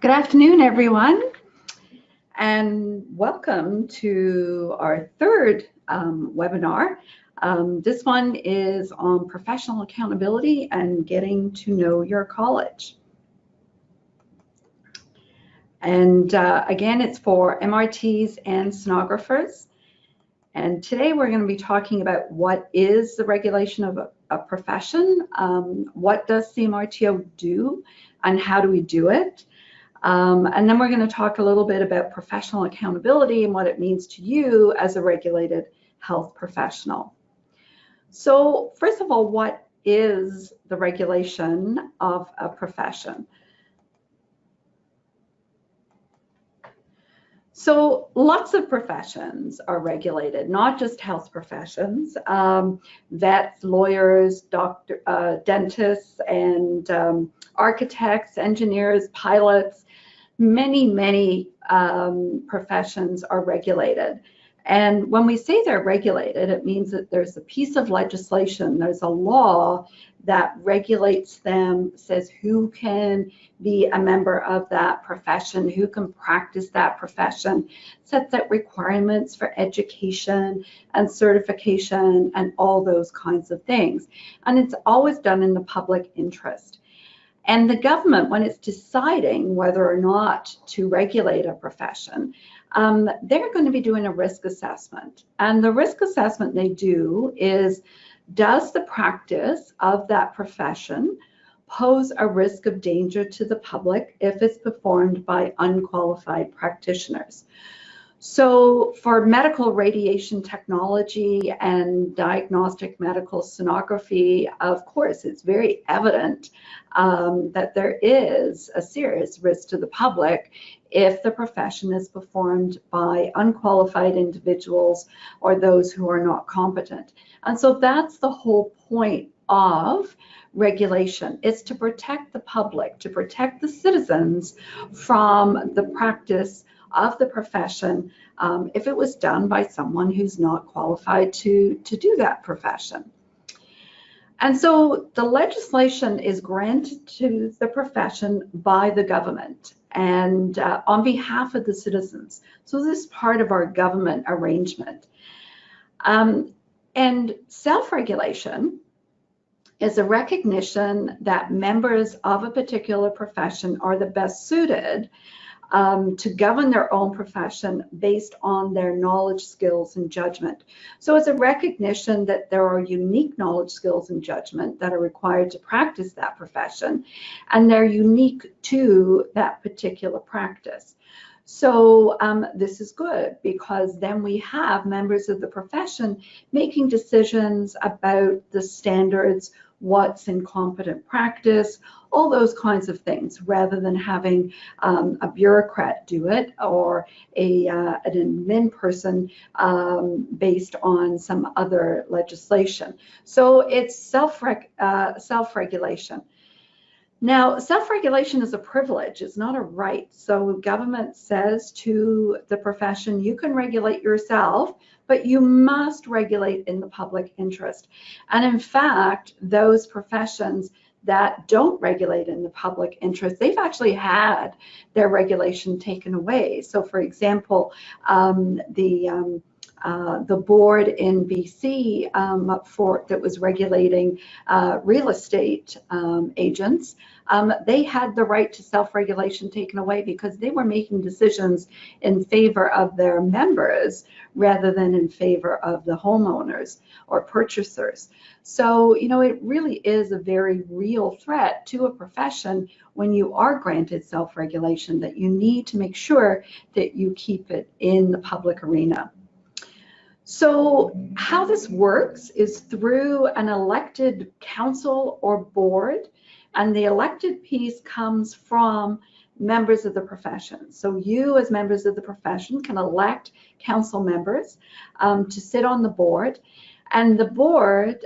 Good afternoon, everyone, and welcome to our third webinar. This one is on professional accountability and getting to know your college. And again, it's for MRTs and sonographers. And today we're going to be talking about what is the regulation of a profession, what does CMRTO do, and how do we do it? And then we're going to talk a little bit about professional accountability and what it means to you as a regulated health professional. So first of all, what is the regulation of a profession? So lots of professions are regulated, not just health professions. Vets, lawyers, dentists, and architects, engineers, pilots, many professions are regulated. And when we say they're regulated, it means that there's a piece of legislation, there's a law that regulates them, says who can be a member of that profession, who can practice that profession, sets out requirements for education and certification and all those kinds of things. And it's always done in the public interest. And the government, when it's deciding whether or not to regulate a profession, they're going to be doing a risk assessment. And the risk assessment they do is, does the practice of that profession pose a risk of danger to the public if it's performed by unqualified practitioners? So for medical radiation technology and diagnostic medical sonography, of course, it's very evident that there is a serious risk to the public if the profession is performed by unqualified individuals or those who are not competent. And so that's the whole point of regulation. It's to protect the public, to protect the citizens from the practice of the profession if it was done by someone who's not qualified to do that profession. And so the legislation is granted to the profession by the government and on behalf of the citizens. So this is part of our government arrangement. And self-regulation is a recognition that members of a particular profession are the best suited to govern their own profession based on their knowledge, skills, and judgment. So it's a recognition that there are unique knowledge, skills, and judgment that are required to practice that profession, and they're unique to that particular practice. So this is good because then we have members of the profession making decisions about the standards, what's in competent practice, all those kinds of things, rather than having a bureaucrat do it or an admin person based on some other legislation. So it's self-regulation. Now, self-regulation is a privilege, it's not a right. So government says to the profession, you can regulate yourself, but you must regulate in the public interest. And in fact, those professions that don't regulate in the public interest, they've actually had their regulation taken away. So for example, the board in BC that was regulating real estate agents, they had the right to self-regulation taken away because they were making decisions in favor of their members rather than in favor of the homeowners or purchasers. So, you know, it really is a very real threat to a profession when you are granted self-regulation that you need to make sure that you keep it in the public arena. So how this works is through an elected council or board, and the elected piece comes from members of the profession. So you as members of the profession can elect council members to sit on the board, and the board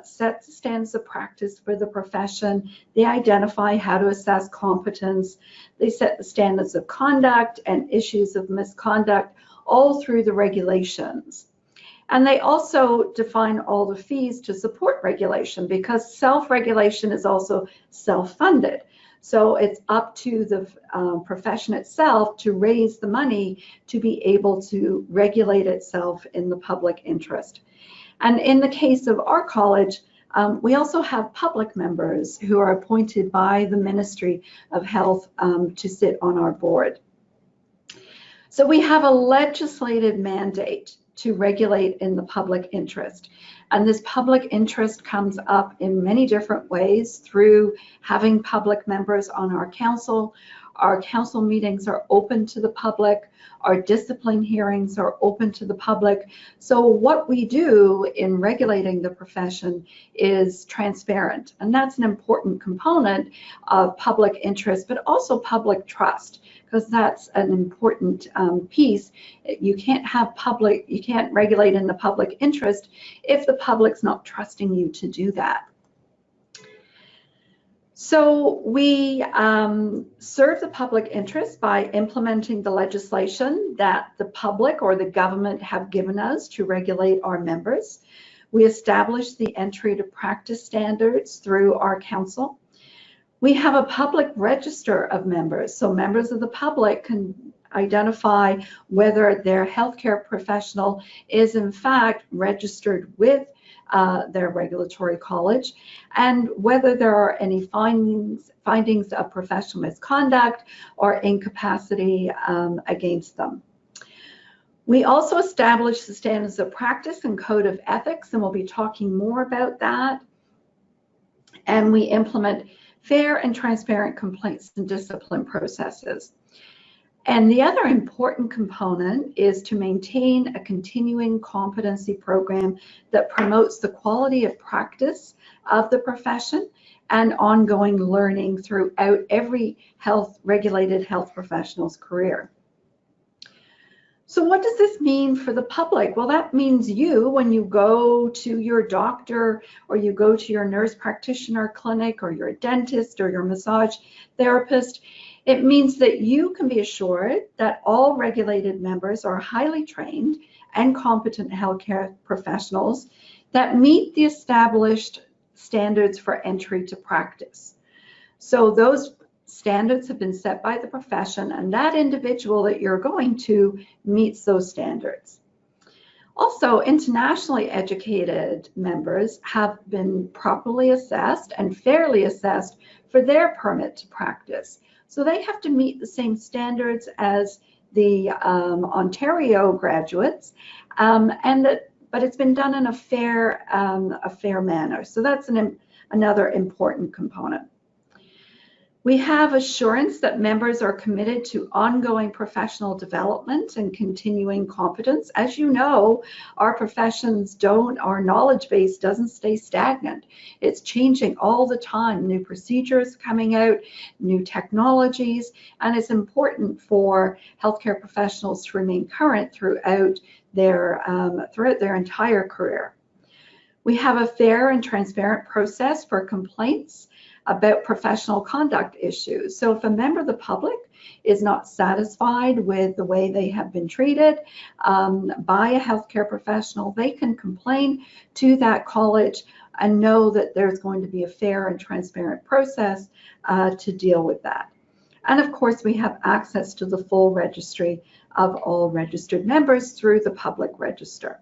sets the standards of practice for the profession. They identify how to assess competence. They set the standards of conduct and issues of misconduct all through the regulations. And they also define all the fees to support regulation because self-regulation is also self-funded. So it's up to the profession itself to raise the money to be able to regulate itself in the public interest. And in the case of our college, we also have public members who are appointed by the Ministry of Health to sit on our board. So we have a legislated mandate to regulate in the public interest. And this public interest comes up in many different ways through having public members on our council. Our council meetings are open to the public. Our discipline hearings are open to the public. So what we do in regulating the profession is transparent. And that's an important component of public interest, but also public trust, because that's an important piece. You can't regulate in the public interest if the public's not trusting you to do that. So we serve the public interest by implementing the legislation that the public or the government have given us to regulate our members. We establish the entry to practice standards through our council. We have a public register of members, so members of the public can identify whether their healthcare professional is in fact registered with their regulatory college, and whether there are any findings of professional misconduct or incapacity against them. We also establish the standards of practice and code of ethics, and we'll be talking more about that. And we implement fair and transparent complaints and discipline processes. And the other important component is to maintain a continuing competency program that promotes the quality of practice of the profession and ongoing learning throughout every regulated health professional's career. So what does this mean for the public? Well, that means you, when you go to your doctor or you go to your nurse practitioner clinic or your dentist or your massage therapist, it means that you can be assured that all regulated members are highly trained and competent healthcare professionals that meet the established standards for entry to practice. So those standards have been set by the profession, and that individual that you're going to meets those standards. Also, internationally educated members have been properly assessed and fairly assessed for their permit to practice. So they have to meet the same standards as the Ontario graduates, but it's been done in a fair manner. So that's another important component. We have assurance that members are committed to ongoing professional development and continuing competence. As you know, our our knowledge base doesn't stay stagnant. It's changing all the time. New procedures coming out, new technologies, and it's important for healthcare professionals to remain current throughout their entire career. We have a fair and transparent process for complaints about professional conduct issues. So if a member of the public is not satisfied with the way they have been treated by a healthcare professional, they can complain to that college and know that there's going to be a fair and transparent process to deal with that. And of course, we have access to the full registry of all registered members through the public register.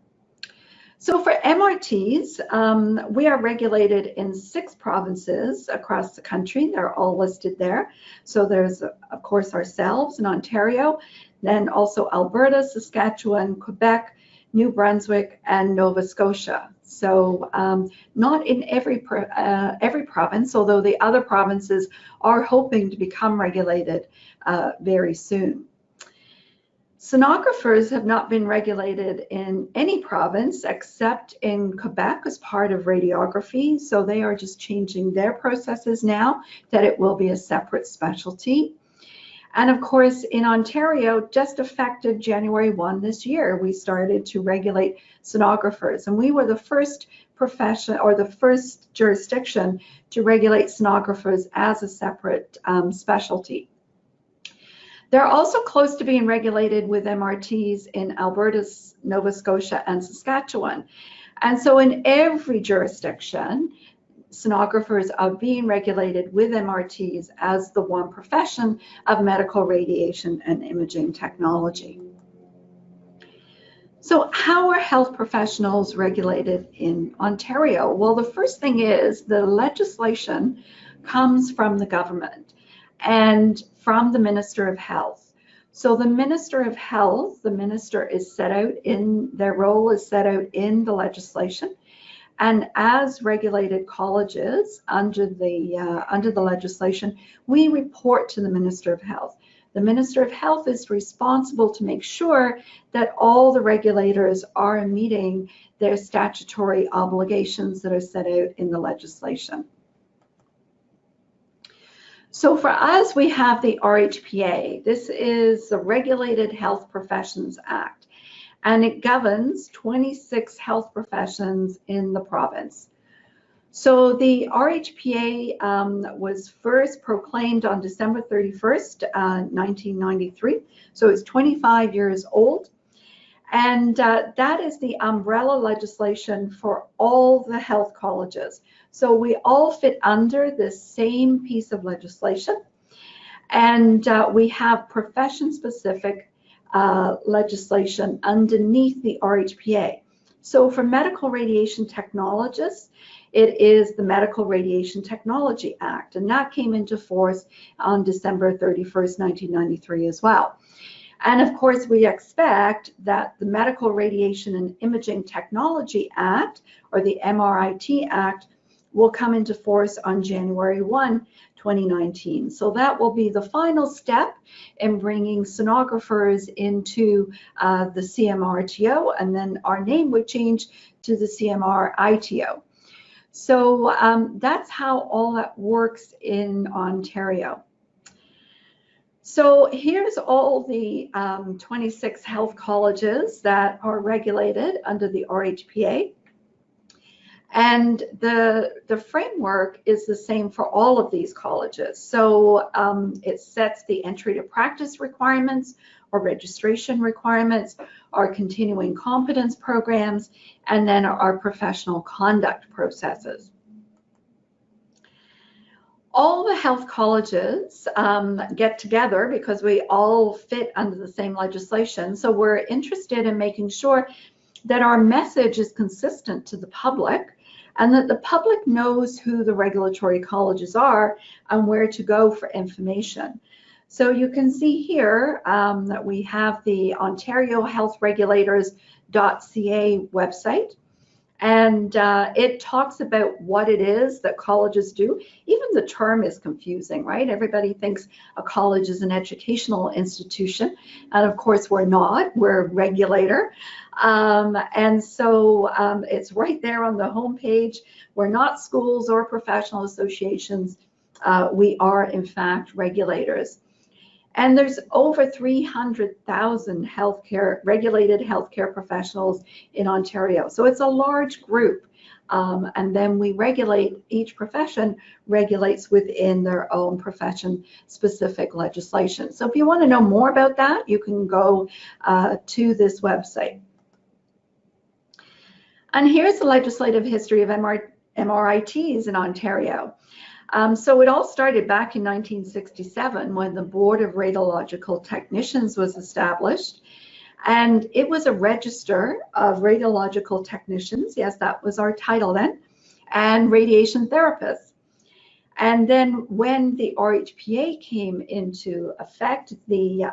So for MRTs, we are regulated in 6 provinces across the country. They're all listed there. So there's, of course, ourselves in Ontario, then also Alberta, Saskatchewan, Quebec, New Brunswick, and Nova Scotia. So not in every province, although the other provinces are hoping to become regulated very soon. Sonographers have not been regulated in any province except in Quebec as part of radiography. So they are just changing their processes now that it will be a separate specialty. And of course, in Ontario, just effective January 1 this year, we started to regulate sonographers. And we were the first profession or the first jurisdiction to regulate sonographers as a separate specialty. They're also close to being regulated with MRTs in Alberta, Nova Scotia, and Saskatchewan. And so in every jurisdiction, sonographers are being regulated with MRTs as the one profession of medical radiation and imaging technology. So how are health professionals regulated in Ontario? Well, the first thing is the legislation comes from the government and from the Minister of Health. So the Minister of Health, the minister is set out in, their role is set out in the legislation. And as regulated colleges under the legislation, we report to the Minister of Health. The Minister of Health is responsible to make sure that all the regulators are meeting their statutory obligations that are set out in the legislation. So for us, we have the RHPA. This is the Regulated Health Professions Act, and it governs 26 health professions in the province. So the RHPA was first proclaimed on December 31st, 1993. So it's 25 years old. And that is the umbrella legislation for all the health colleges. So we all fit under the same piece of legislation. And we have profession-specific legislation underneath the RHPA. So for medical radiation technologists, it is the Medical Radiation Technology Act, and that came into force on December 31st, 1993 as well. And of course, we expect that the Medical Radiation and Imaging Technology Act, or the MRIT Act, will come into force on January 1, 2019. So that will be the final step in bringing sonographers into the CMRTO, and then our name would change to the CMRITO. So that's how all that works in Ontario. So here's all the 26 health colleges that are regulated under the RHPA. And the framework is the same for all of these colleges. So it sets the entry to practice requirements or registration requirements, our continuing competence programs, and then our professional conduct processes. All the health colleges get together because we all fit under the same legislation. So we're interested in making sure that our message is consistent to the public and that the public knows who the regulatory colleges are and where to go for information. So you can see here that we have the Ontario Health Regulators.ca website. And it talks about what it is that colleges do. Even the term is confusing, right? Everybody thinks a college is an educational institution. And of course, we're not. We're a regulator. And so it's right there on the homepage. We're not schools or professional associations. We are, in fact, regulators. And there's over 300,000 regulated healthcare professionals in Ontario. So it's a large group. And then we regulate, each profession regulates within their own profession-specific legislation. So if you want to know more about that, you can go to this website. And here's the legislative history of MRITs in Ontario. So it all started back in 1967 when the Board of Radiological Technicians was established. And it was a register of radiological technicians, yes, that was our title then, and radiation therapists. And then when the RHPA came into effect, the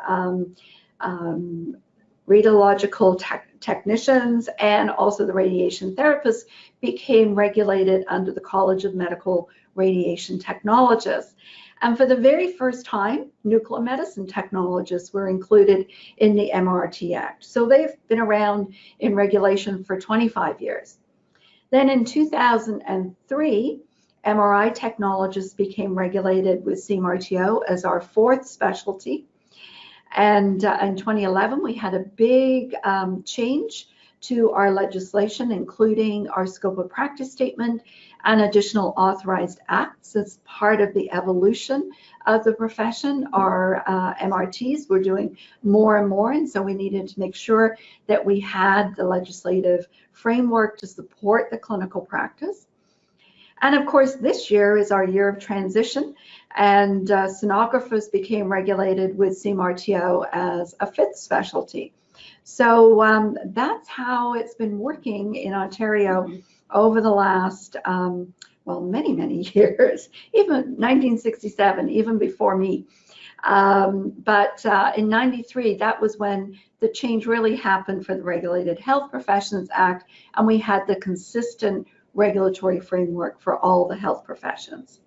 radiological technicians and also the radiation therapists became regulated under the College of Medical Radiation Technologists. And for the very first time, nuclear medicine technologists were included in the MRT Act. So they've been around in regulation for 25 years. Then in 2003, MRI technologists became regulated with CMRTO as our fourth specialty. And in 2011, we had a big change to our legislation, including our scope of practice statement and additional authorized acts as part of the evolution of the profession. Our MRTs were doing more and more, and so we needed to make sure that we had the legislative framework to support the clinical practice. And of course, this year is our year of transition, and sonographers became regulated with CMRTO as a fifth specialty. So that's how it's been working in Ontario over the last, well, many, many years, even 1967, even before me. But in 93, that was when the change really happened for the Regulated Health Professions Act, and we had the consistent regulatory framework for all the health professions.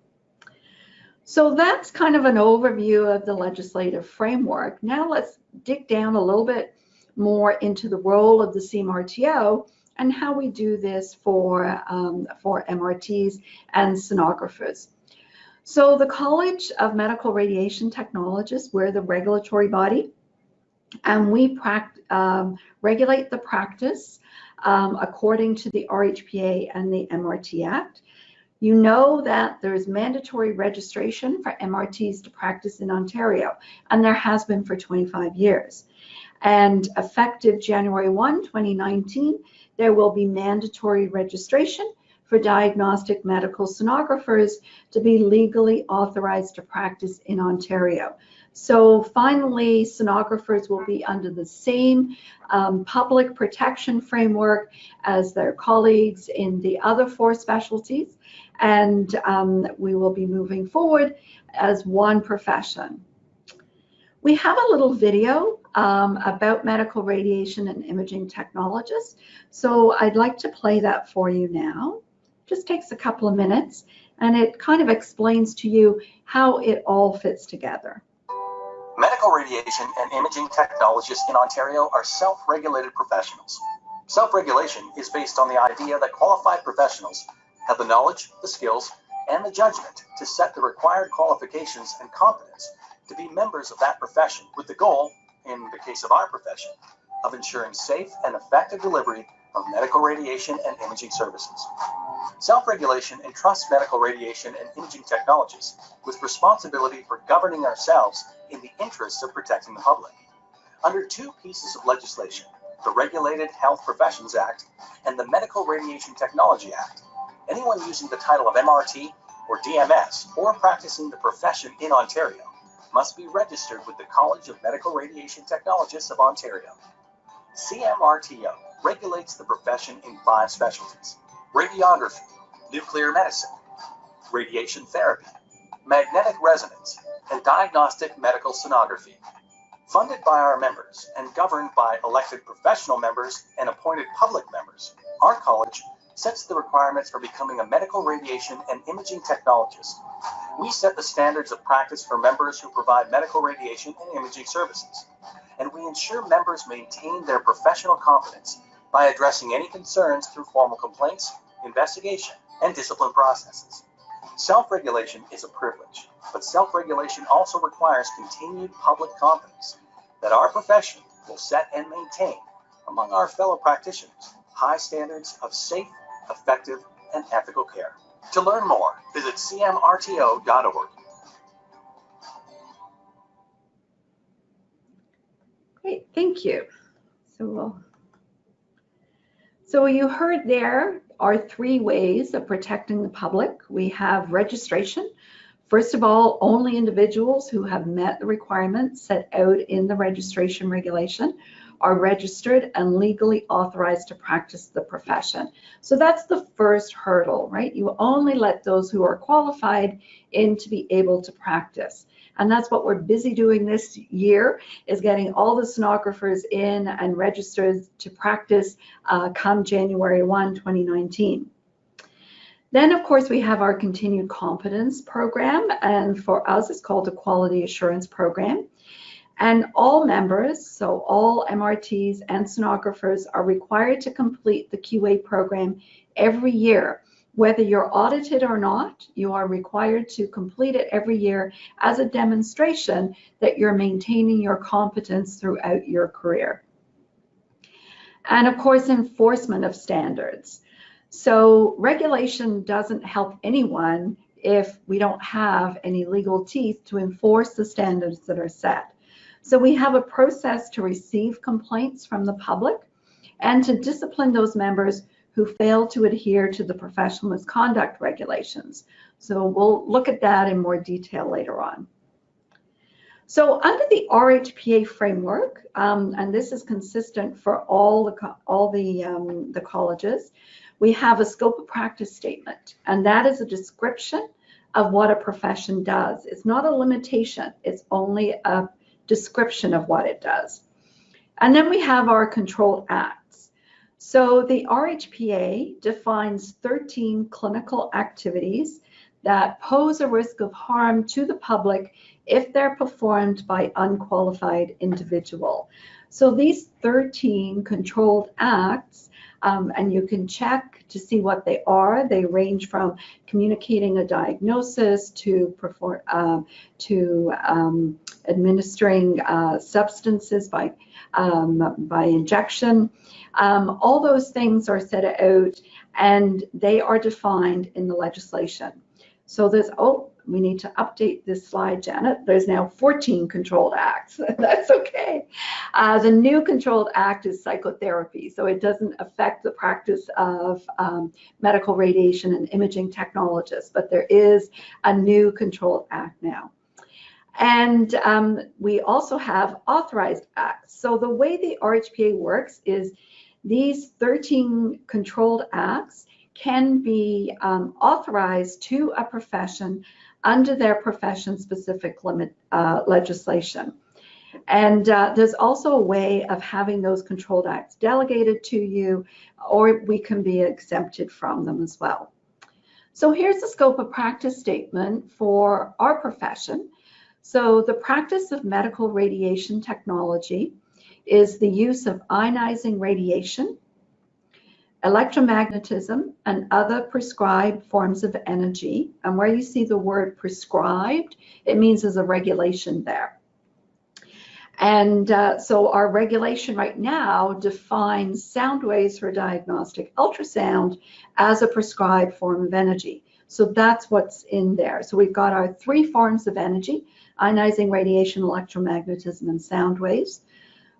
So that's kind of an overview of the legislative framework. Now let's dig down a little bit more into the role of the CMRTO and how we do this for MRTs and sonographers. So the College of Medical Radiation Technologists, we're the regulatory body, and we regulate the practice according to the RHPA and the MRT Act. You know that there's mandatory registration for MRTs to practice in Ontario, and there has been for 25 years. And effective January 1, 2019, there will be mandatory registration for diagnostic medical sonographers to be legally authorized to practice in Ontario. So finally, sonographers will be under the same public protection framework as their colleagues in the other 4 specialties, and we will be moving forward as one profession. We have a little video about medical radiation and imaging technologists, so I'd like to play that for you now. Just takes a couple of minutes, and it kind of explains to you how it all fits together. Medical radiation and imaging technologists in Ontario are self-regulated professionals. Self-regulation is based on the idea that qualified professionals have the knowledge, the skills, and the judgment to set the required qualifications and competence to be members of that profession, with the goal, in the case of our profession, of ensuring safe and effective delivery of medical radiation and imaging services. Self-regulation entrusts medical radiation and imaging technologists with responsibility for governing ourselves in the interests of protecting the public. Under 2 pieces of legislation, the Regulated Health Professions Act and the Medical Radiation Technology Act, anyone using the title of MRT or DMS or practicing the profession in Ontario must be registered with the College of Medical Radiation Technologists of Ontario. CMRTO regulates the profession in 5 specialties: radiography, nuclear medicine, radiation therapy, magnetic resonance, and diagnostic medical sonography. Funded by our members and governed by elected professional members and appointed public members, our college sets the requirements for becoming a medical radiation and imaging technologist. We set the standards of practice for members who provide medical radiation and imaging services, and we ensure members maintain their professional competence by addressing any concerns through formal complaints, investigation, and discipline processes. Self-regulation is a privilege, but self-regulation also requires continued public confidence that our profession will set and maintain, among our fellow practitioners, high standards of safe, effective, and ethical care. To learn more, visit cmrto.org. Great, thank you. So you heard there are 3 ways of protecting the public. We have registration. First of all, only individuals who have met the requirements set out in the registration regulation are registered and legally authorized to practice the profession. So that's the first hurdle, right? You only let those who are qualified in to be able to practice. And that's what we're busy doing this year, is getting all the sonographers in and registered to practice come January 1, 2019. Then, of course, we have our continued competence program, and for us, it's called a quality assurance program. And all members, so all MRTs and sonographers, are required to complete the QA program every year. Whether you're audited or not, you are required to complete it every year as a demonstration that you're maintaining your competence throughout your career. And of course, enforcement of standards. So regulation doesn't help anyone if we don't have any legal teeth to enforce the standards that are set. So we have a process to receive complaints from the public and to discipline those members who fail to adhere to the professional misconduct regulations. So we'll look at that in more detail later on. So under the RHPA framework, and this is consistent for all the colleges, we have a scope of practice statement, and that is a description of what a profession does. It's not a limitation, it's only a description of what it does. And then we have our controlled acts. So the RHPA defines 13 clinical activities that pose a risk of harm to the public if they're performed by unqualified individual. So these 13 controlled acts, and you can check to see what they are. They range from communicating a diagnosis to administering substances by injection. All those things are set out, and they are defined in the legislation. So there's, oh, we need to update this slide, Janet. There's now 14 controlled acts. That's okay. The new controlled act is psychotherapy, so it doesn't affect the practice of medical radiation and imaging technologists, but there is a new controlled act now. And we also have authorized acts. So the way the RHPA works is these 13 controlled acts can be authorized to a profession under their profession-specific legislation. And there's also a way of having those controlled acts delegated to you, or we can be exempted from them as well. So here's the scope of practice statement for our profession. So the practice of medical radiation technology is the use of ionizing radiation, electromagnetism, and other prescribed forms of energy. And where you see the word prescribed, it means there's a regulation there. And so our regulation right now defines sound waves for diagnostic ultrasound as a prescribed form of energy. So that's what's in there. So we've got our 3 forms of energy: ionizing radiation, electromagnetism, and sound waves.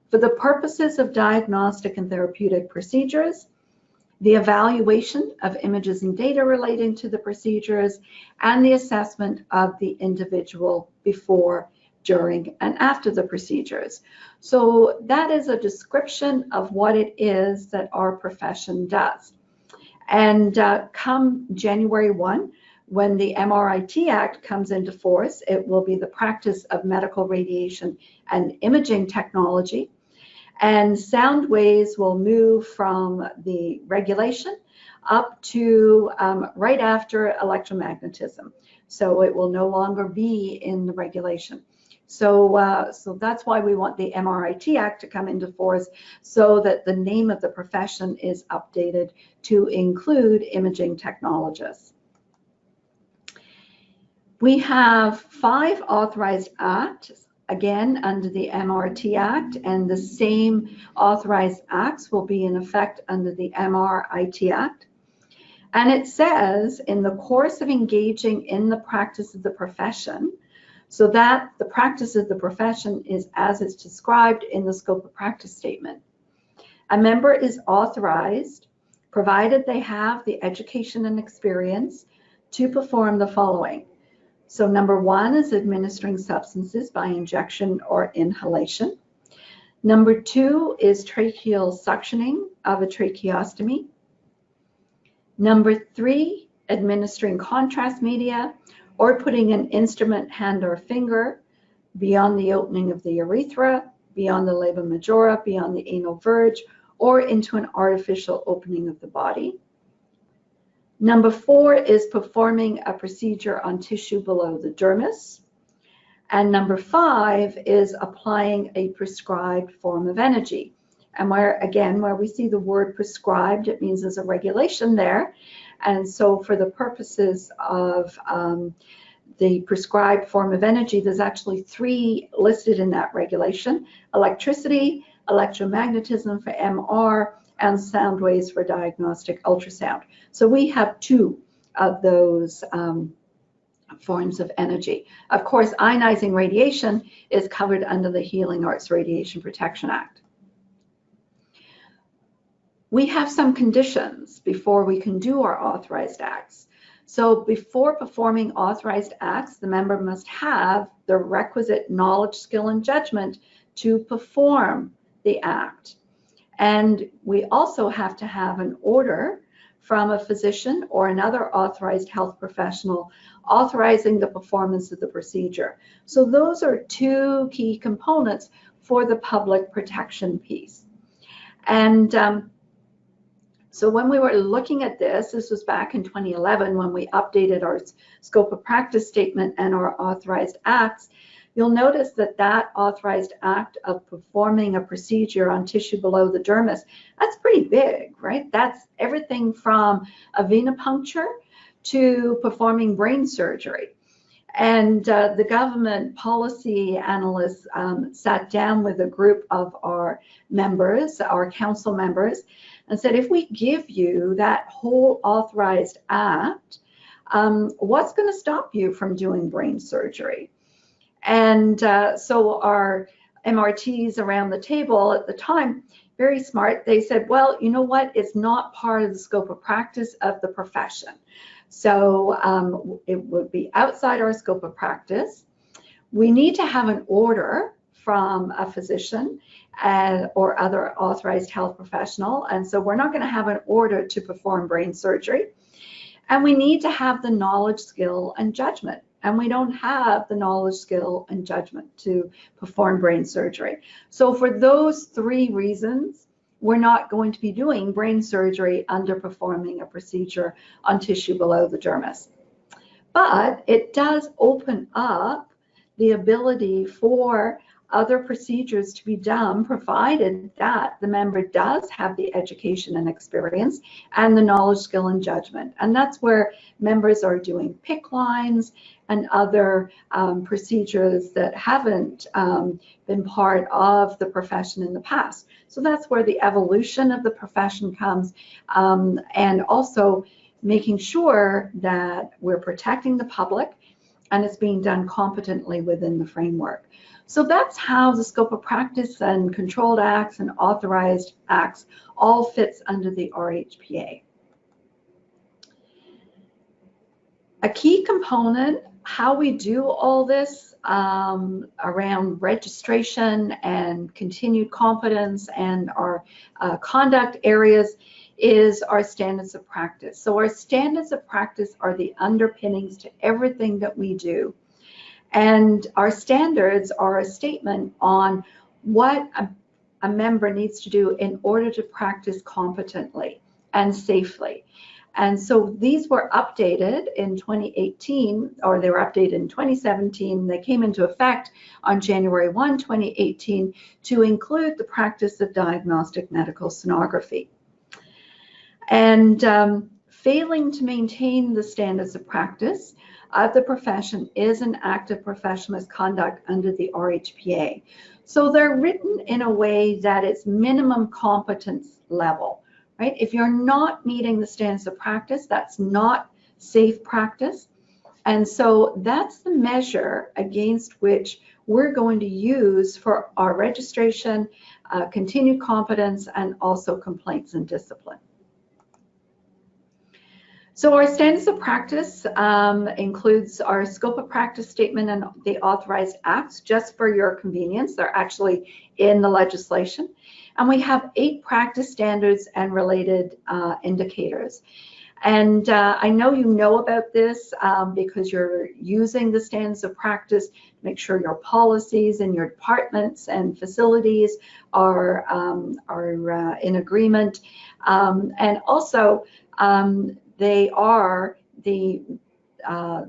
For the purposes of diagnostic and therapeutic procedures, the evaluation of images and data relating to the procedures, and the assessment of the individual before, during, and after the procedures. So that is a description of what it is that our profession does. And come January 1, when the MRIT Act comes into force, it will be the practice of medical radiation and imaging technology. And sound waves will move from the regulation up to right after electromagnetism. So it will no longer be in the regulation. So, so that's why we want the MRIT Act to come into force, so that the name of the profession is updated to include imaging technologists. We have 5 authorized acts, again under the MRT Act, and the same authorized acts will be in effect under the MRIT Act. And it says, in the course of engaging in the practice of the profession, so that the practice of the profession is as it's described in the scope of practice statement. A member is authorized, provided they have the education and experience, to perform the following. So number 1 is administering substances by injection or inhalation. Number 2 is tracheal suctioning of a tracheostomy. Number 3, administering contrast media or putting an instrument, hand or finger beyond the opening of the urethra, beyond the labia majora, beyond the anal verge, or into an artificial opening of the body. Number 4 is performing a procedure on tissue below the dermis. And number 5 is applying a prescribed form of energy. And where we see the word prescribed, it means there's a regulation there. And so for the purposes of the prescribed form of energy, there's actually 3 listed in that regulation: electricity, electromagnetism for MR, and sound waves for diagnostic ultrasound. So we have 2 of those forms of energy. Of course, ionizing radiation is covered under the Healing Arts Radiation Protection Act. we have some conditions before we can do our authorized acts. So before performing authorized acts, the member must have the requisite knowledge, skill, and judgment to perform the act. And we also have to have an order from a physician or another authorized health professional authorizing the performance of the procedure. So those are two key components for the public protection piece. And so when we were looking at this was back in 2011 when we updated our scope of practice statement and our authorized acts. You'll notice that that authorized act of performing a procedure on tissue below the dermis, that's pretty big, right? That's everything from a venipuncture to performing brain surgery. And the government policy analysts sat down with a group of our members, our council members, and said, if we give you that whole authorized act, what's going to stop you from doing brain surgery? And so our MRTs around the table at the time, very smart, they said, well, you know what? It's not part of the scope of practice of the profession. So it would be outside our scope of practice. We need to have an order from a physician or other authorized health professional. And so we're not going to have an order to perform brain surgery. And we need to have the knowledge, skill, and judgment. And we don't have the knowledge, skill, and judgment to perform brain surgery. So for those three reasons, we're not going to be doing brain surgery under performing a procedure on tissue below the dermis. But it does open up the ability for other procedures to be done, provided that the member does have the education and experience and the knowledge, skill, and judgment. And that's where members are doing PICC lines and other procedures that haven't been part of the profession in the past. So that's where the evolution of the profession comes, and also making sure that we're protecting the public and it's being done competently within the framework. So that's how the scope of practice and controlled acts and authorized acts all fits under the RHPA. A key component, how we do all this around registration and continued competence and our conduct areas, is our standards of practice. So our standards of practice are the underpinnings to everything that we do. And our standards are a statement on what a member needs to do in order to practice competently and safely. And so these were updated in 2018, or they were updated in 2017. They came into effect on January 1, 2018, to include the practice of diagnostic medical sonography. And failing to maintain the standards of practice of the profession is an act of professional misconduct under the RHPA. So they're written in a way that it's minimum competence level, right? If you're not meeting the standards of practice, that's not safe practice. And so that's the measure against which we're going to use for our registration, continued competence, and also complaints and discipline. So our standards of practice includes our scope of practice statement and the authorized acts. Just for your convenience, they're actually in the legislation. And we have 8 practice standards and related indicators. And I know you know about this because you're using the standards of practice to make sure your policies and your departments and facilities are in agreement. And also, they are the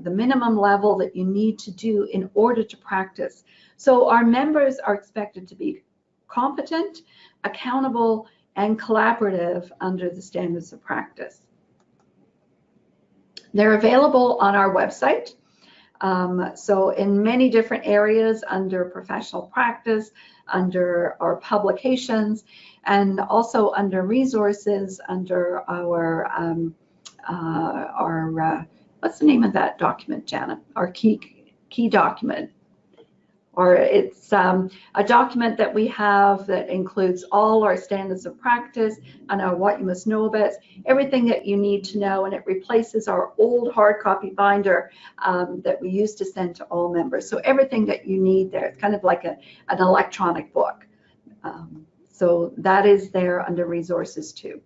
minimum level that you need to do in order to practice. So our members are expected to be competent, accountable, and collaborative under the standards of practice. They're available on our website. So in many different areas under professional practice, under our publications, and also under resources, under our what's the name of that document, Janet? Our key document. or it's a document that we have that includes all our standards of practice and our what you must know about, everything that you need to know, and it replaces our old hard copy binder that we used to send to all members. So everything that you need there, it's kind of like an electronic book. So that is there under resources too.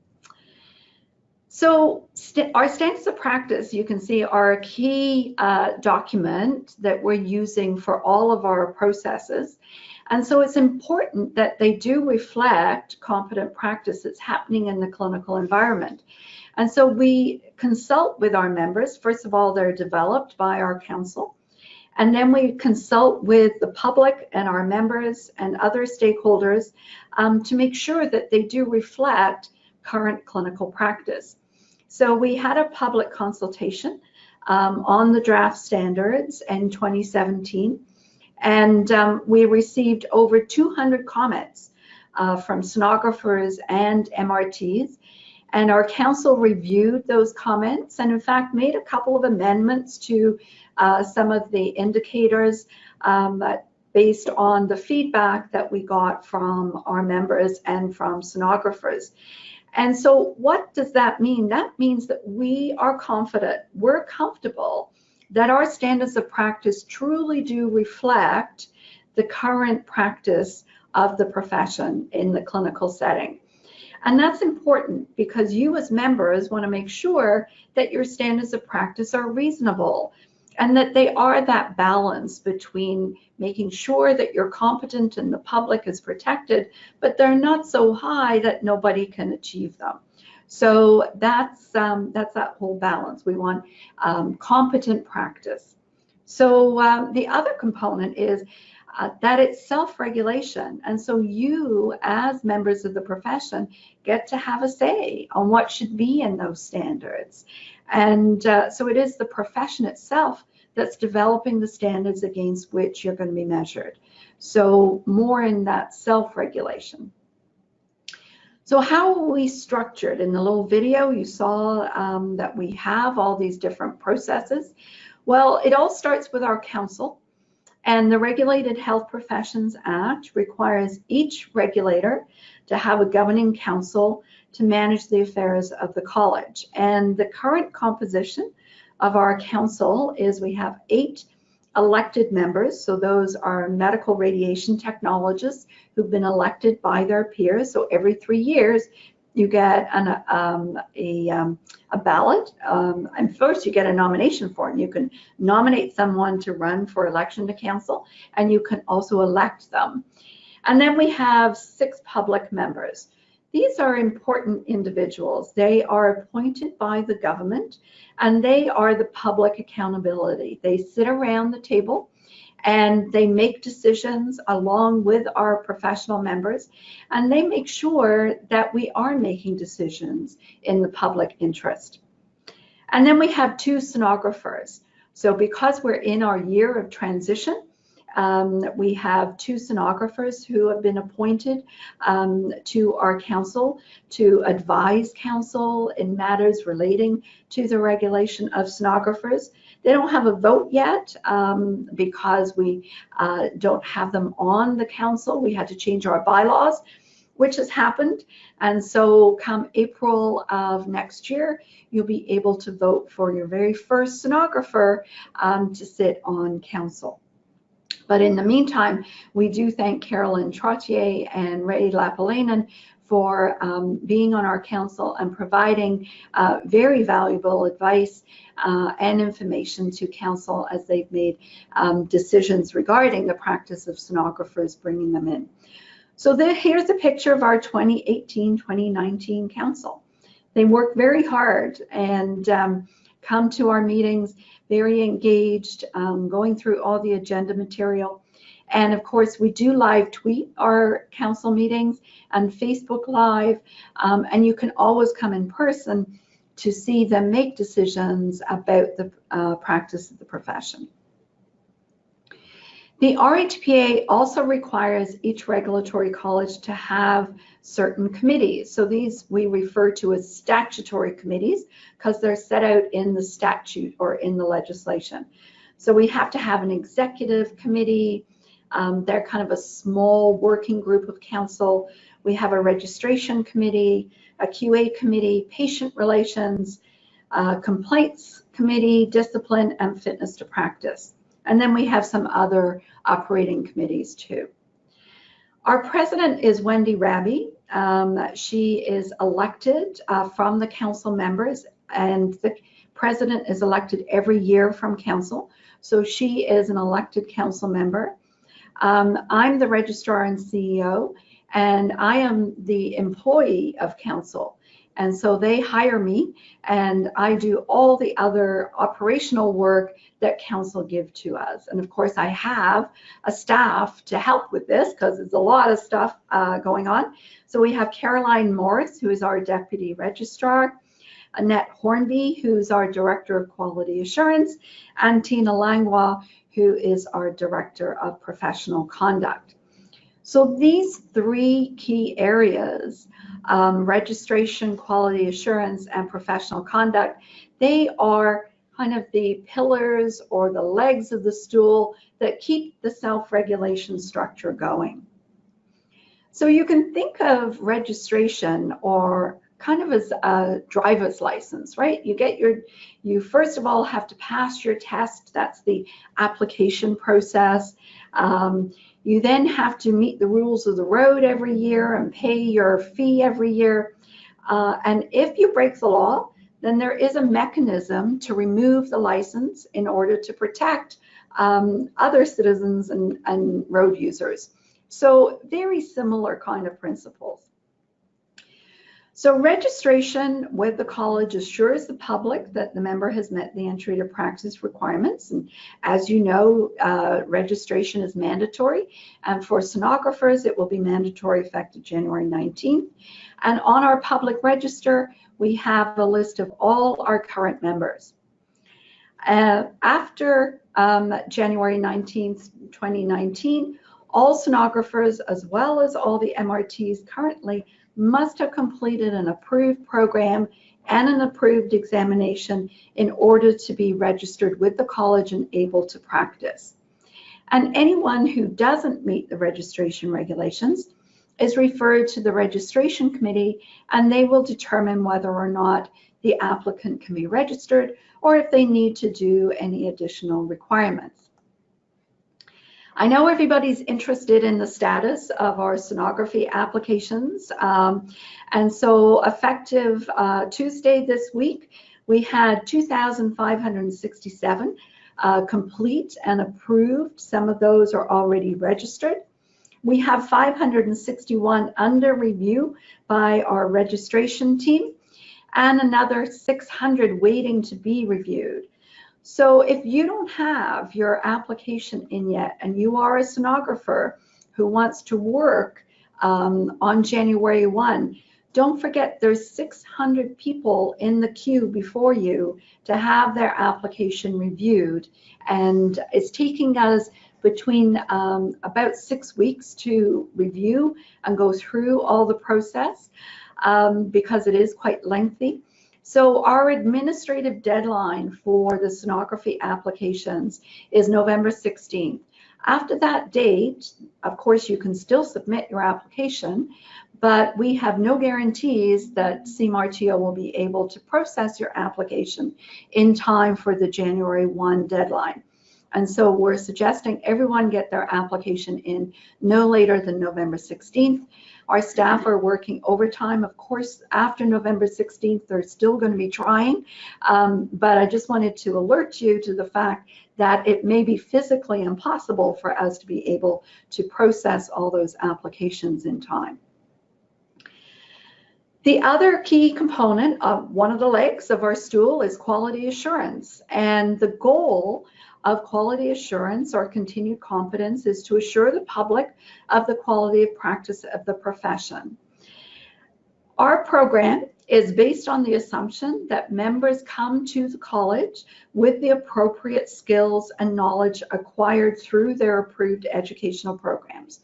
So our standards of practice, you can see, are a key document that we're using for all of our processes. And so it's important that they do reflect competent practices happening in the clinical environment. And so we consult with our members. First of all, they're developed by our council. And then we consult with the public and our members and other stakeholders to make sure that they do reflect current clinical practice. So we had a public consultation on the draft standards in 2017, and we received over 200 comments from sonographers and MRTs, and our council reviewed those comments and in fact made a couple of amendments to some of the indicators based on the feedback that we got from our members and from sonographers. And so what does that mean? That means that we are confident, we're comfortable that our standards of practice truly do reflect the current practice of the profession in the clinical setting. And that's important because you as members want to make sure that your standards of practice are reasonable and that they are that balance between making sure that you're competent and the public is protected, but they're not so high that nobody can achieve them. So that's that whole balance. We want competent practice. So the other component is that it's self-regulation. And so you, as members of the profession, get to have a say on what should be in those standards. And so it is the profession itself that's developing the standards against which you're going to be measured. So more in that self-regulation. So how are we structured? In the little video, you saw that we have all these different processes. Well, it all starts with our council. And the Regulated Health Professions Act requires each regulator to have a governing council to manage the affairs of the college. And the current composition of our council is we have 8 elected members. So those are medical radiation technologists who've been elected by their peers. So every 3 years, you get a ballot, and first you get a nomination form. You can nominate someone to run for election to council, and you can also elect them. And then we have 6 public members. These are important individuals. They are appointed by the government, and they are the public accountability. They sit around the table and they make decisions along with our professional members, and they make sure that we are making decisions in the public interest. And then we have 2 sonographers. So because we're in our year of transition, we have 2 sonographers who have been appointed to our council to advise council in matters relating to the regulation of sonographers. They don't have a vote yet because we don't have them on the council. We had to change our bylaws, which has happened. And so come April of next year, you'll be able to vote for your very first sonographer to sit on council. But in the meantime, we do thank Carolyn Trottier and Ray Lapalainen for being on our council and providing very valuable advice and information to council as they've made decisions regarding the practice of sonographers, bringing them in. So here's a picture of our 2018-2019 council. They work very hard and come to our meetings very engaged, going through all the agenda material. And of course, we do live tweet our council meetings and Facebook Live, and you can always come in person to see them make decisions about the practice of the profession. The RHPA also requires each regulatory college to have certain committees. So these we refer to as statutory committees because they're set out in the statute or in the legislation. So we have to have an executive committee, They're kind of a small working group of counsel. We have a registration committee, a QA committee, patient relations, complaints committee, discipline, and fitness to practice. And then we have some other operating committees too. Our president is Wendy Raby. She is elected from the council members, and the president is elected every year from council. So she is an elected council member. I'm the registrar and CEO, and I am the employee of council. And so they hire me, and I do all the other operational work that council give to us. And of course, I have a staff to help with this because there's a lot of stuff going on. So we have Caroline Morris, who is our deputy registrar, Annette Hornby, who's our director of quality assurance, and Tina Langlois, who is our director of professional conduct. So these three key areas, registration, quality assurance, and professional conduct, they are kind of the pillars or the legs of the stool that keep the self-regulation structure going. So you can think of registration or kind of as a driver's license, right? You first of all have to pass your test. That's the application process. You then have to meet the rules of the road every year and pay your fee every year. And if you break the law, then there is a mechanism to remove the license in order to protect other citizens and road users. So very similar kind of principles. So registration with the college assures the public that the member has met the entry to practice requirements. And as you know, registration is mandatory. And for sonographers, it will be mandatory effective January 19th. And on our public register, we have a list of all our current members. After January 19th, 2019, all sonographers, as well as all the MRTs currently, must have completed an approved program and an approved examination in order to be registered with the college and able to practice. And anyone who doesn't meet the registration regulations is referred to the registration committee, and they will determine whether or not the applicant can be registered or if they need to do any additional requirements. I know everybody's interested in the status of our sonography applications. And so effective Tuesday this week, we had 2,567 complete and approved. Some of those are already registered. We have 561 under review by our registration team and another 600 waiting to be reviewed. So if you don't have your application in yet and you are a sonographer who wants to work on January 1, don't forget there's 600 people in the queue before you to have their application reviewed. And it's taking us between about 6 weeks to review and go through all the process because it is quite lengthy. So our administrative deadline for the sonography applications is November 16th. After that date, of course, you can still submit your application, but we have no guarantees that CMRTO will be able to process your application in time for the January 1 deadline. And so we're suggesting everyone get their application in no later than November 16th. Our staff are working overtime. Of course, after November 16th, they're still going to be trying. But I just wanted to alert you to the fact that it may be physically impossible for us to be able to process all those applications in time. The other key component of one of the legs of our stool is quality assurance. And the goal of quality assurance or continued competence is to assure the public of the quality of practice of the profession. Our program is based on the assumption that members come to the college with the appropriate skills and knowledge acquired through their approved educational programs.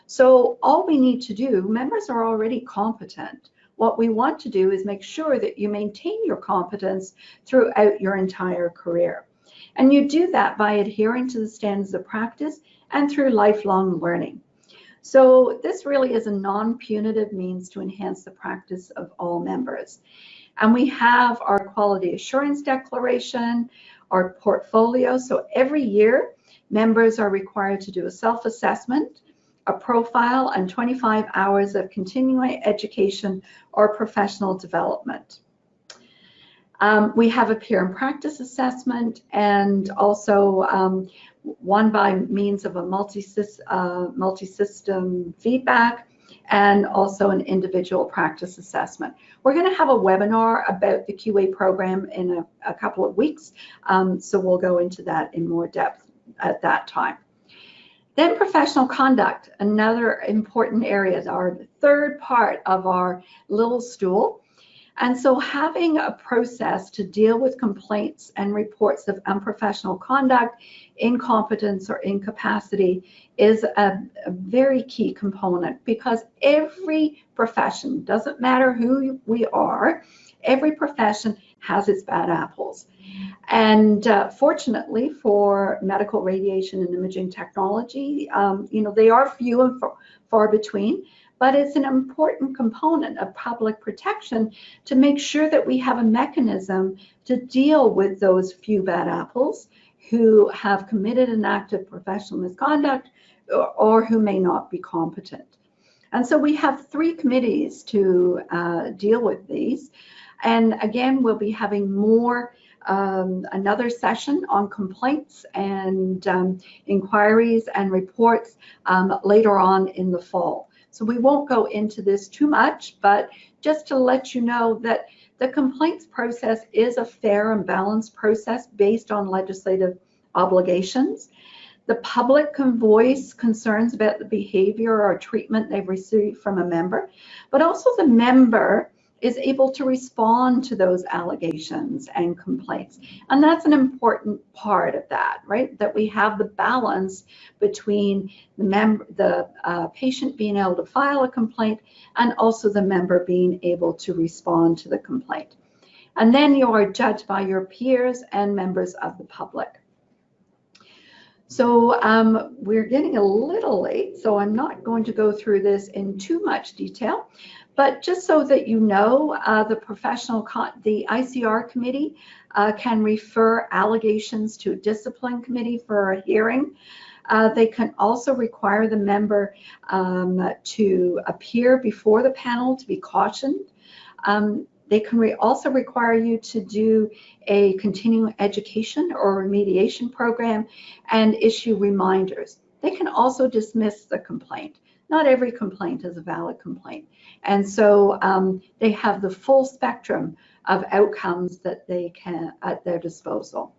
So all we need to do, members are already competent. What we want to do is make sure that you maintain your competence throughout your entire career. And you do that by adhering to the standards of practice and through lifelong learning. So this really is a non-punitive means to enhance the practice of all members. And we have our quality assurance declaration, our portfolio. So every year, members are required to do a self-assessment, a profile, and 25 hours of continuing education or professional development. We have a peer and practice assessment, and also one by means of a multi-system feedback, and also an individual practice assessment. We're going to have a webinar about the QA program in a couple of weeks, so we'll go into that in more depth at that time. Then professional conduct, another important area, our third part of our little stool. And so having a process to deal with complaints and reports of unprofessional conduct, incompetence, or incapacity is a very key component, because every profession, doesn't matter who we are, every profession has its bad apples. And fortunately for medical radiation and imaging technology, they are few and far between, but it's an important component of public protection to make sure that we have a mechanism to deal with those few bad apples who have committed an act of professional misconduct or who may not be competent. And so we have 3 committees to deal with these. And again, we'll be having more another session on complaints and inquiries and reports later on in the fall. So we won't go into this too much, but just to let you know that the complaints process is a fair and balanced process based on legislative obligations. The public can voice concerns about the behavior or treatment they've received from a member, but also the member is able to respond to those allegations and complaints. And that's an important part of that, right? That we have the balance between the patient being able to file a complaint and also the member being able to respond to the complaint. And then you are judged by your peers and members of the public. So we're getting a little late, so I'm not going to go through this in too much detail. But just so that you know, the ICR committee can refer allegations to a discipline committee for a hearing. They can also require the member to appear before the panel to be cautioned. They can also require you to do a continuing education or remediation program and issue reminders. They can also dismiss the complaint. Not every complaint is a valid complaint. And so they have the full spectrum of outcomes that they can at their disposal.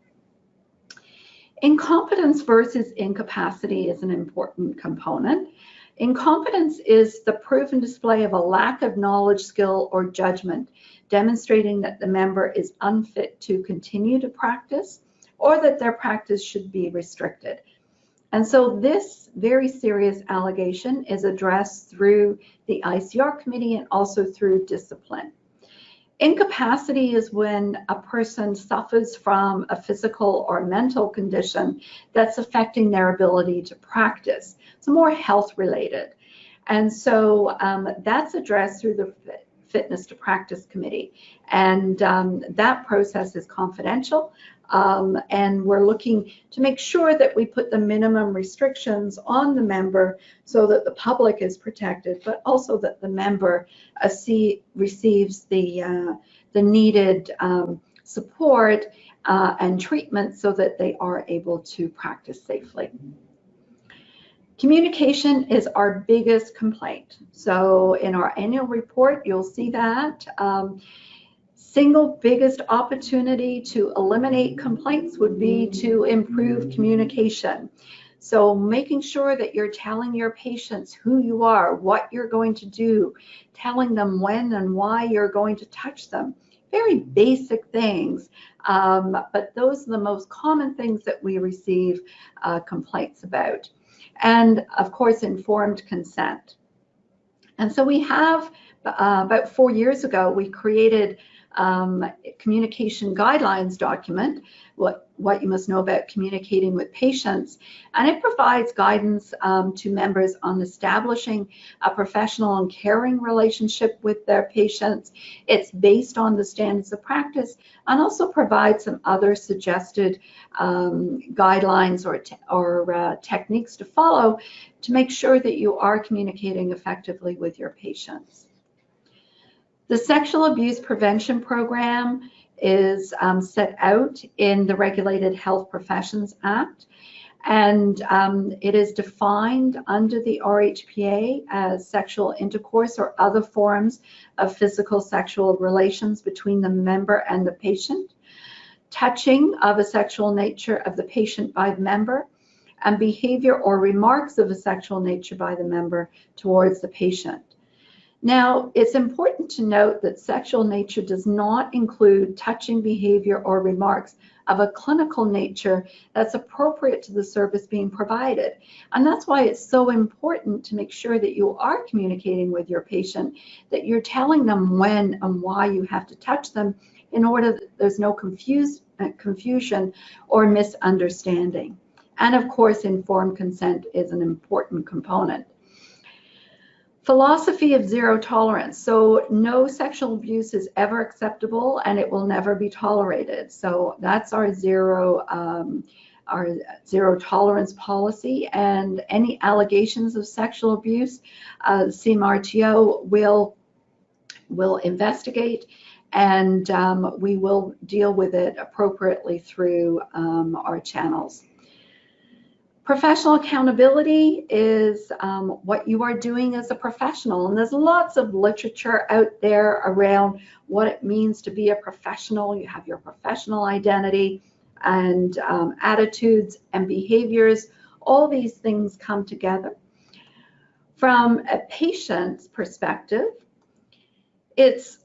Incompetence versus incapacity is an important component. Incompetence is the proven display of a lack of knowledge, skill, or judgment, demonstrating that the member is unfit to continue to practice or that their practice should be restricted. And so this very serious allegation is addressed through the ICR committee and also through discipline. Incapacity is when a person suffers from a physical or mental condition that's affecting their ability to practice. It's more health related. And so that's addressed through the Fitness to Practice Committee. And that process is confidential. And we're looking to make sure that we put the minimum restrictions on the member so that the public is protected, but also that the member receives the needed support and treatment so that they are able to practice safely. Communication is our biggest complaint. So in our annual report, you'll see that. Single biggest opportunity to eliminate complaints would be to improve communication. So making sure that you're telling your patients who you are, what you're going to do, telling them when and why you're going to touch them. Very basic things, but those are the most common things that we receive complaints about. And of course, informed consent. And so we have, about 4 years ago, we created communication guidelines document, what you must know about communicating with patients, and it provides guidance to members on establishing a professional and caring relationship with their patients. It's based on the standards of practice and also provides some other suggested guidelines or techniques to follow to make sure that you are communicating effectively with your patients. The Sexual Abuse Prevention Program is set out in the Regulated Health Professions Act, and it is defined under the RHPA as sexual intercourse or other forms of physical sexual relations between the member and the patient, touching of a sexual nature of the patient by the member, and behavior or remarks of a sexual nature by the member towards the patient. Now, it's important to note that sexual nature does not include touching behavior or remarks of a clinical nature that's appropriate to the service being provided. And that's why it's so important to make sure that you are communicating with your patient, that you're telling them when and why you have to touch them in order that there's no confusion or misunderstanding. And of course, informed consent is an important component. Philosophy of zero tolerance. So no sexual abuse is ever acceptable and it will never be tolerated. So that's our zero tolerance policy, and any allegations of sexual abuse, CMRTO will investigate, and we will deal with it appropriately through our channels. Professional accountability is what you are doing as a professional, and there's lots of literature out there around what it means to be a professional. You have your professional identity and attitudes and behaviors. All these things come together. From a patient's perspective, it's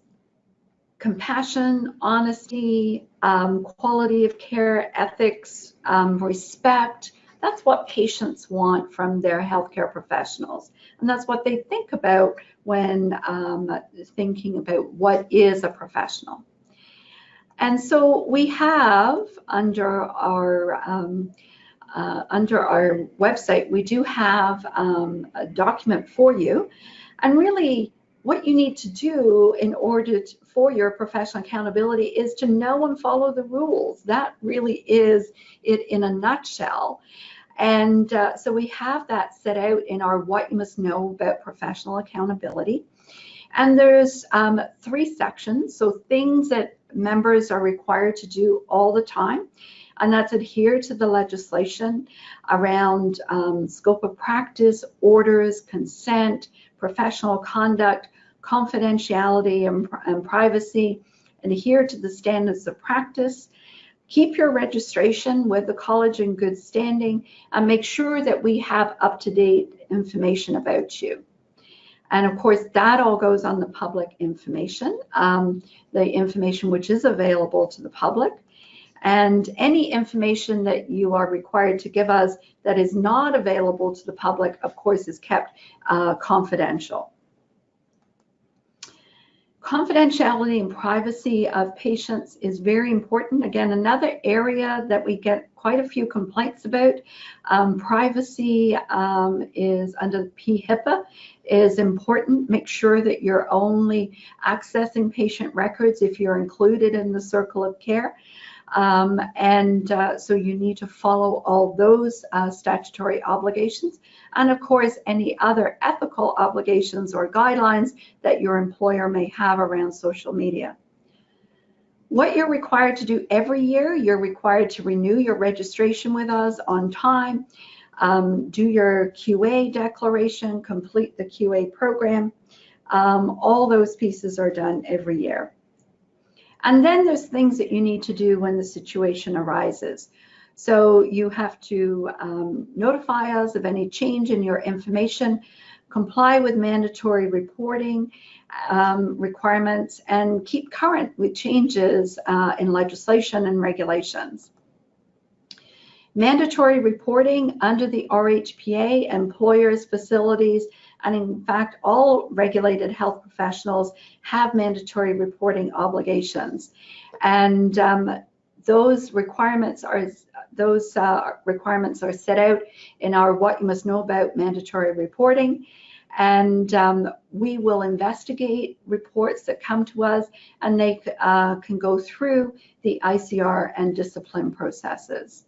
compassion, honesty, quality of care, ethics, respect. That's what patients want from their healthcare professionals. And that's what they think about when thinking about what is a professional. And so we have under our website, we do have a document for you. And really what you need to do in order for your professional accountability is to know and follow the rules. That really is it in a nutshell. And so we have that set out in our What You Must Know About Professional Accountability. And there's 3 sections, so things that members are required to do all the time, and that's adhere to the legislation around scope of practice, orders, consent, professional conduct, confidentiality and privacy, adhere to the standards of practice, keep your registration with the college in good standing, and make sure that we have up-to-date information about you. And of course, that all goes on the public information, the information which is available to the public. And any information that you are required to give us that is not available to the public, of course, is kept confidential. Confidentiality and privacy of patients is very important. Again, another area that we get quite a few complaints about. Privacy is under HPA is important. Make sure that you're only accessing patient records if you're included in the circle of care. So you need to follow all those statutory obligations, and of course any other ethical obligations or guidelines that your employer may have around social media. What you're required to do every year, you're required to renew your registration with us on time, do your QA declaration, complete the QA program. All those pieces are done every year. And then there's things that you need to do when the situation arises. So you have to notify us of any change in your information, comply with mandatory reporting requirements, and keep current with changes in legislation and regulations. Mandatory reporting under the RHPA, employers, facilities, And in fact, all regulated health professionals have mandatory reporting obligations. And those requirements are set out in our What You Must Know About mandatory reporting. And we will investigate reports that come to us, and they can go through the ICR and discipline processes.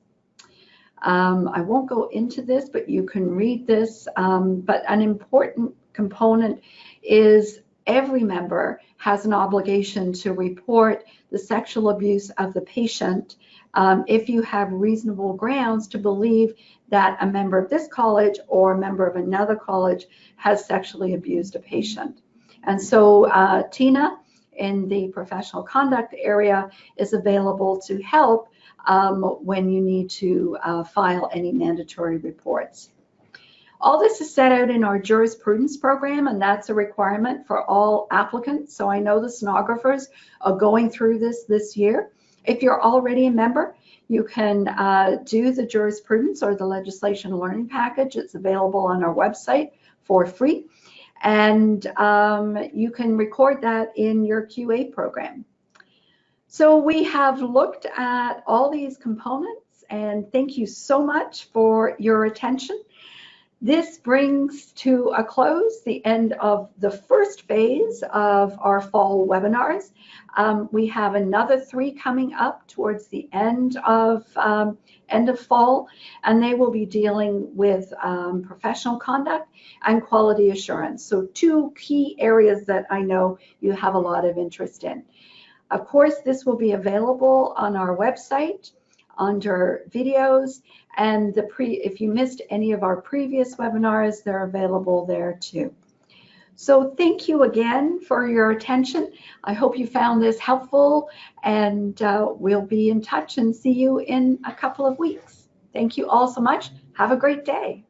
I won't go into this, but you can read this. But an important component is every member has an obligation to report the sexual abuse of the patient if you have reasonable grounds to believe that a member of this college or a member of another college has sexually abused a patient. And so Tina in the professional conduct area is available to help when you need to file any mandatory reports. All this is set out in our jurisprudence program, and that's a requirement for all applicants. So I know the sonographers are going through this year. If you're already a member, you can do the jurisprudence or the legislation learning package. It's available on our website for free. And you can record that in your QA program. So we have looked at all these components, and thank you so much for your attention. This brings to a close the end of the first phase of our fall webinars. We have another 3 coming up towards the end of fall, and they will be dealing with professional conduct and quality assurance. So 2 key areas that I know you have a lot of interest in. Of course, this will be available on our website under videos, and if you missed any of our previous webinars, they're available there too. So thank you again for your attention. I hope you found this helpful, and we'll be in touch and see you in a couple of weeks. Thank you all so much. Have a great day.